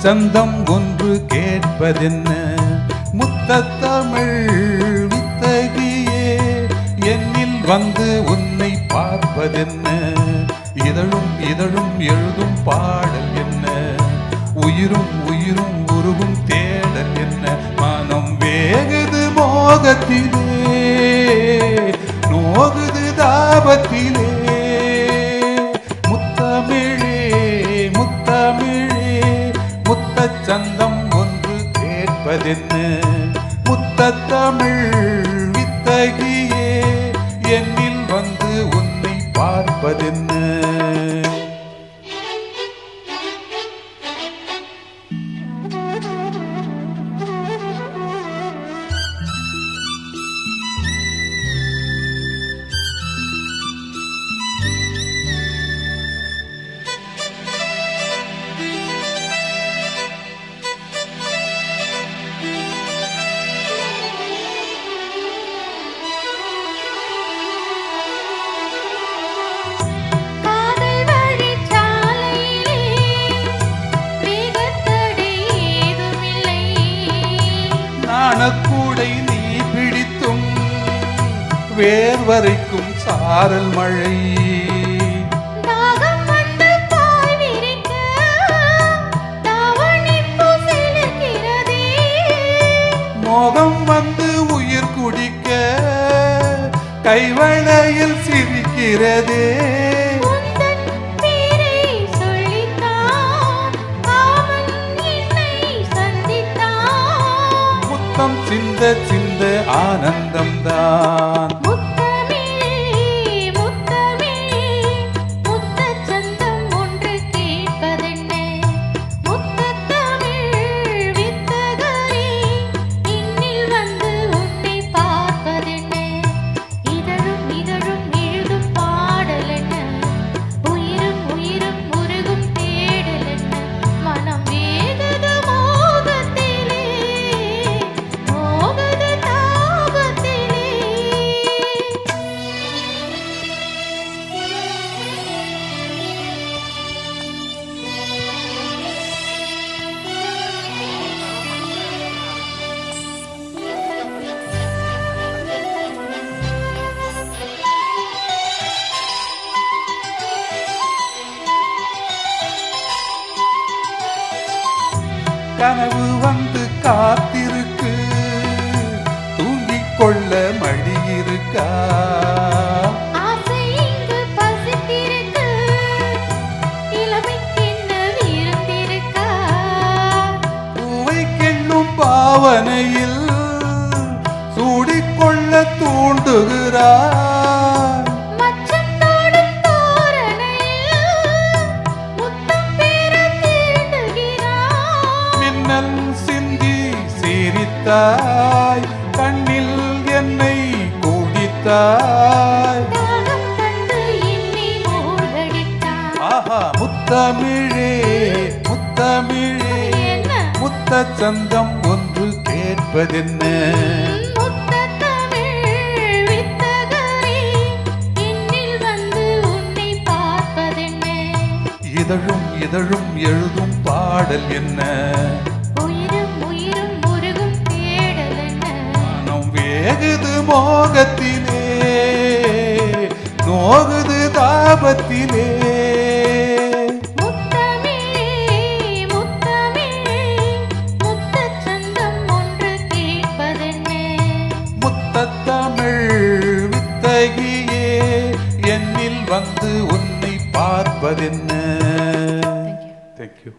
சந்தம் ஒன்று கேட்பதென்ன முத்தத்தமிழ் வித்தகியே என்னில் வந்து உன்னை பார்ப்பதென்ன இதழும் இதழும் எழுதும் பாடல் என்ன உயிரும் உயிரும் உருகும் தேடல் என்ன மனம் வேகுது மோகத்திலே நோகுது தாபத்திலே முத்தமிழே முத்தமிழே முத்தச் சந்தம் ஒன்று கேட்பதென்ன முத்தத்தமிழ் வித்தகியே என்னில் வந்து உன்னை பார்ப்பதென்ன கூடை நீ பிடித்தும் வேர் வரைக்கும் சாரல் மழை மோகம் வந்து உயிர் குடிக்க கைவளையில் சிரிக்கிறதே சிந்த சிந்த ஆனந்தம் தான் கனவு வந்து காத்திருக்கு தூங்கிக் கொள்ள மடி இருக்கா பூவை கெண்ணும் பாவனையில் சூடிக்கொள்ள தூண்டுகிறார் சிந்தி சிரித்தாய் கண்ணில் என்னை கூடித்தாய் ஆஹா முத்தமிழே முத்தமிழே முத்தச் சந்தம் ஒன்று கேட்பதென்ன இதழும் இதழும் எழுதும் பாடல் என்ன வேகுது மோகத்திலே நோகுது தாபத்திலே முத்தத்தமிழ் வித்தகியே என்னில் வந்து உன்னை பார்ப்பதென்ன. Thank you.